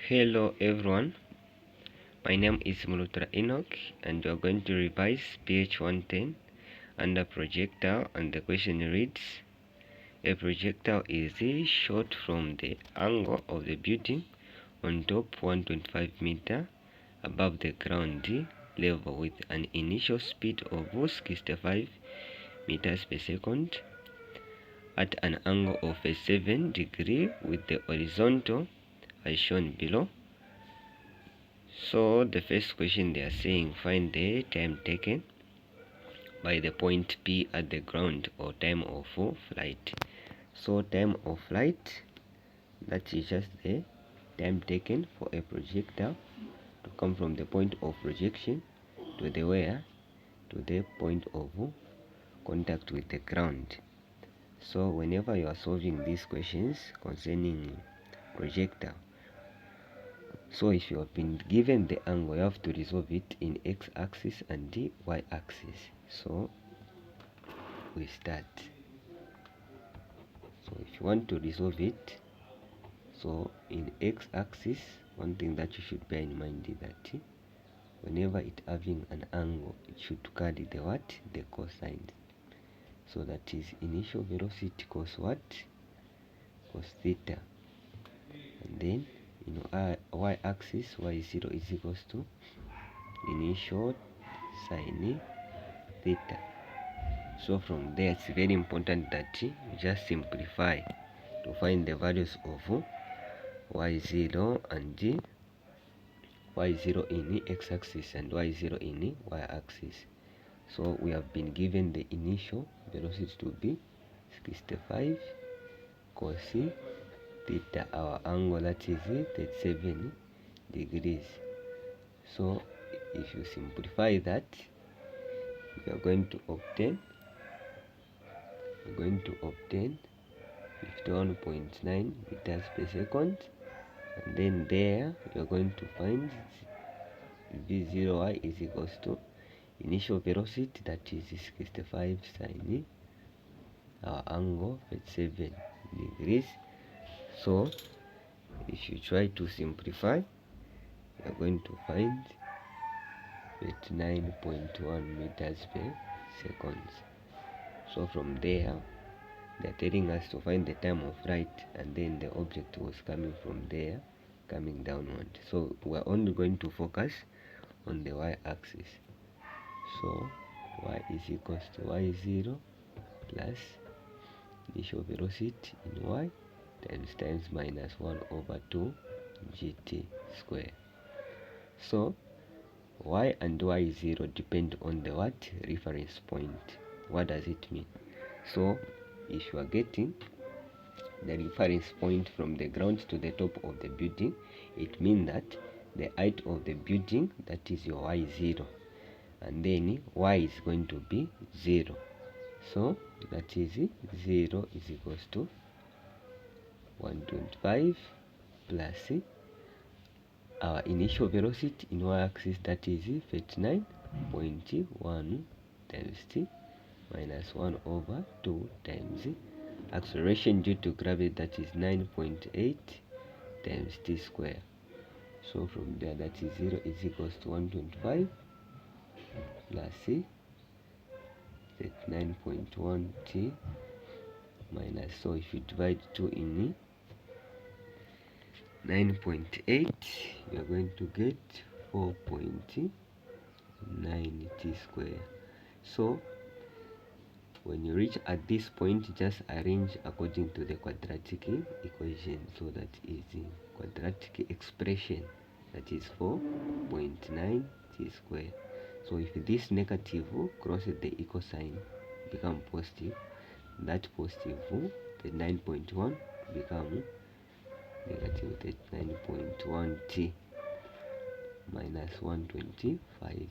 Hello everyone, my name is Mulutra Enoch and we are going to revise page 110 under projectile, and the question reads: a projectile is shot from the angle of the building on top 125 meters above the ground level with an initial speed of 65 meters per second at an angle of 7 degrees with the horizontal as shown below. So the first question, they are saying find the time taken by the point P at the ground, or time of flight. So time of flight, that is just the time taken for a projectile to come from the point of projection to the point of contact with the ground. So whenever you are solving these questions concerning projectile, so if you have been given the angle, you have to resolve it in x-axis and the y-axis. So we start. So if you want to resolve it, so in x-axis, one thing that you should bear in mind is that whenever it having an angle, it should carry the what? The cosine. So that is initial velocity cos what? Cos theta. And then y-axis, y0 is equals to initial sine theta. So from there, it's very important that you just simplify to find the values of y0 and y0 in x-axis and y0 in y-axis. So we have been given the initial velocity to be 65 cos theta, our angle, that is 37 degrees. So if you simplify that, we are going to obtain 51.9 meters per second, and then there we are going to find v0y is equals to initial velocity, that is 65 sine our angle 37 degrees. So if you try to simplify, you are going to find 39.1 meters per second. So from there, they are telling us to find the time of flight, and then the object was coming from there, coming downward. So we are only going to focus on the y-axis. So y is equals to y0 plus initial velocity in y times minus 1 over 2 gt square. So y and y0 depend on the what? Reference point. What does it mean? So if you are getting the reference point from the ground to the top of the building, it means that the height of the building, that is your y0, and then y is going to be 0. So that is 0 is equals to 125 plus our initial velocity in y-axis, that is 39.1 times t minus 1 over 2 times acceleration due to gravity, that is 9.8 times t square. So from there, that is 0 is equals to 125 plus 39.1 t minus, so if you divide 2 in 9.8, you are going to get 4.9 t square. So when you reach at this point, just arrange according to the quadratic equation. So that is the quadratic expression, that is 4.9 t square. So if this negative crosses the equal sign, become positive, that positive, the 9.1, become negative 39.1 t minus 125.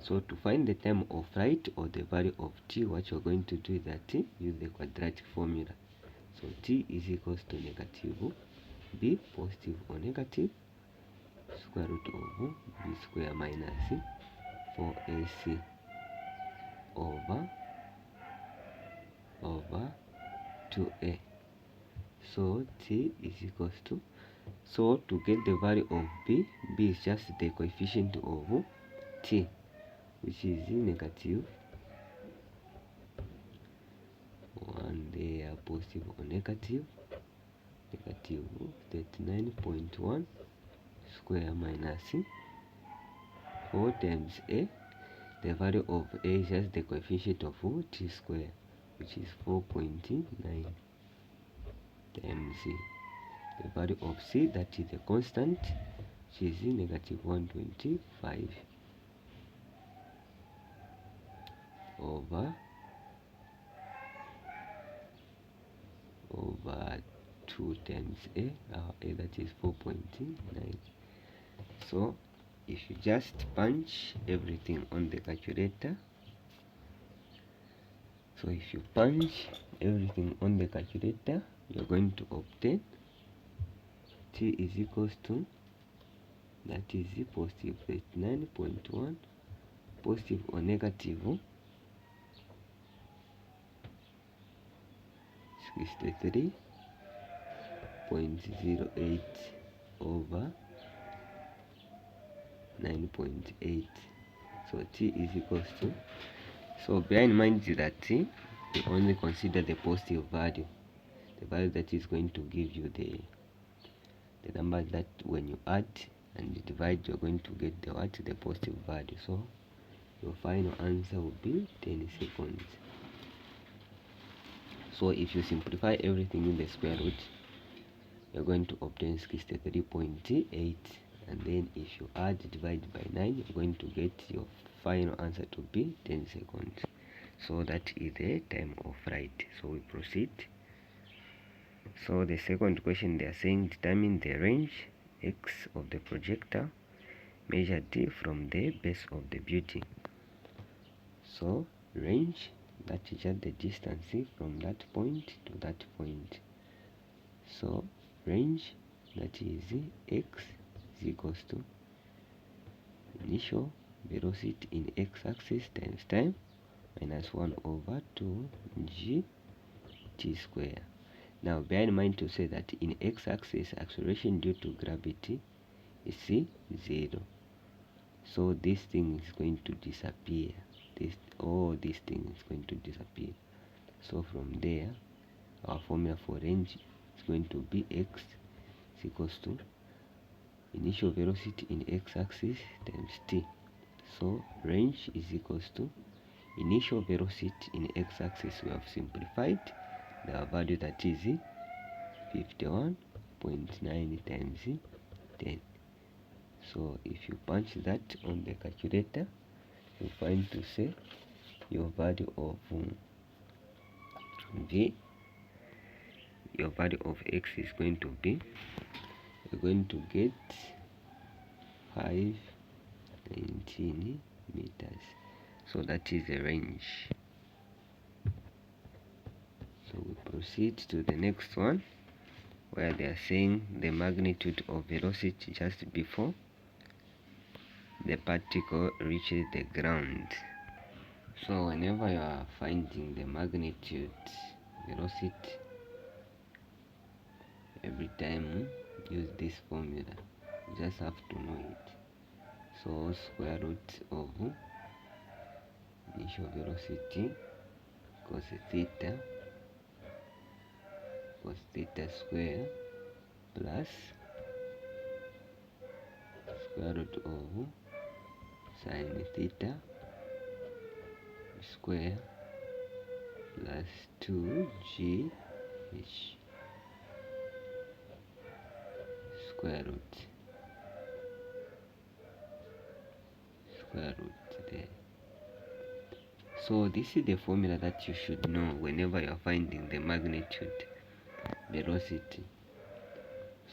So to find the time of flight or the value of t, what you're going to do is that use the quadratic formula. So t is equals to negative b positive or negative square root of b square minus 4ac over 2a. So t is equals to So to get the value of b is just the coefficient of t, which is negative 1 there, positive or negative 39.1 square minus 4 times a. The value of a is just the coefficient of t square, which is 4.9 times the value of c, that is the constant, which is negative 125 over 2 times a, that is 4.9. So if you just punch everything on the calculator, you're going to obtain t is equals to, that is positive 39.1, positive or negative 63.08 over 9.8. So t is equals to, so bear in mind that we only consider the positive value, the value that is going to give you the number that when you add and divide, you're going to get the positive value. So your final answer will be 10 seconds. So if you simplify everything in the square root, you're going to obtain 63.8, and then if you add divide by 9, you're going to get your final answer to be 10 seconds. So that is the time of flight. So we proceed. So the second question, they are saying determine the range x of the projectile measured from the base of the building. So range, that is just the distance from that point to that point. So range, that is x is equals to initial velocity in x-axis times time minus 1 over 2 g t square. Now bear in mind to say that in x-axis acceleration due to gravity is 0. So this thing is going to disappear. This thing is going to disappear. So from there, our formula for range is going to be x is equals to initial velocity in x-axis times t. So range is equals to initial velocity in x-axis. We have simplified the value, that is 51.9 times 10. So if you punch that on the calculator, you find to say your value of v, your value of x is going to be, you're going to get 519 meters. So that is the range. So we proceed to the next one, where they are saying the magnitude of velocity just before the particle reaches the ground. So whenever you are finding the magnitude velocity, every time use this formula. You just have to know it. So square root of initial velocity cos theta square plus square root of sin theta square plus 2gh square root there. So this is the formula that you should know whenever you are finding the magnitude velocity.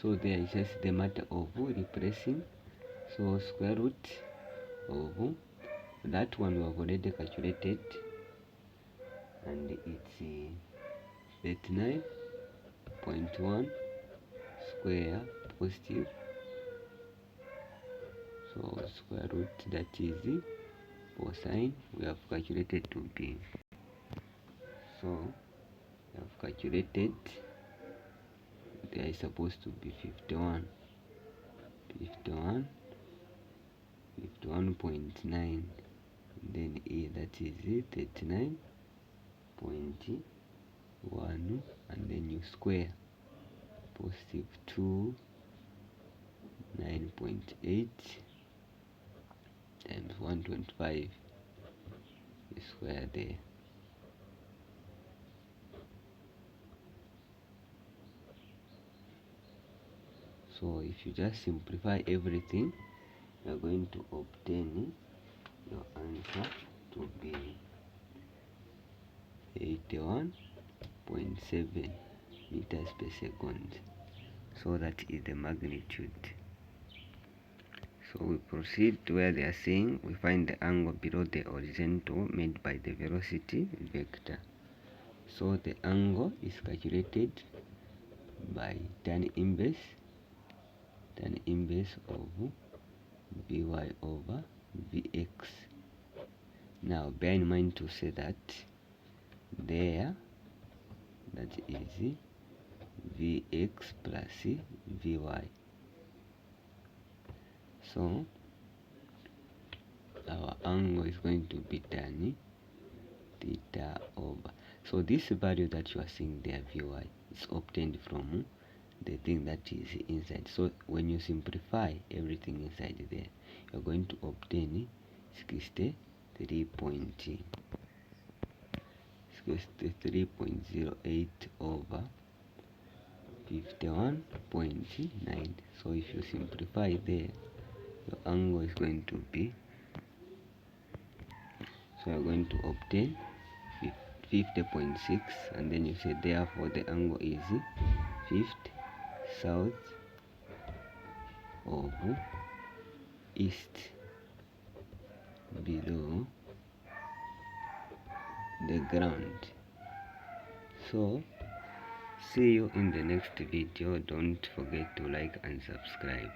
So there is just the matter of replacing. So square root of that one we have already calculated, and it's 39.1 square positive. So square root, that is cosine, we have calculated to be. So we have calculated there is supposed to be 51, 51.9, then A, that is 39.1, and then you square positive 2 9.8 times 125, you square there. So if you just simplify everything, you are going to obtain your answer to be 81.7 meters per second. So that is the magnitude. So we proceed to where they are saying we find the angle below the horizontal made by the velocity vector. So the angle is calculated by tan inverse of Vy over Vx. Now bear in mind to say that there, that is Vx plus Vy. So our angle is going to be tan theta over, so this value that you are seeing there, Vy, is obtained from the thing that is inside. So when you simplify everything inside there, you're going to obtain 63.08 over 51.9. So if you simplify there, your angle is going to be, so you're going to obtain 50.6, and then you say therefore the angle is 50 south of east below the ground. So see you in the next video. Don't forget to like and subscribe.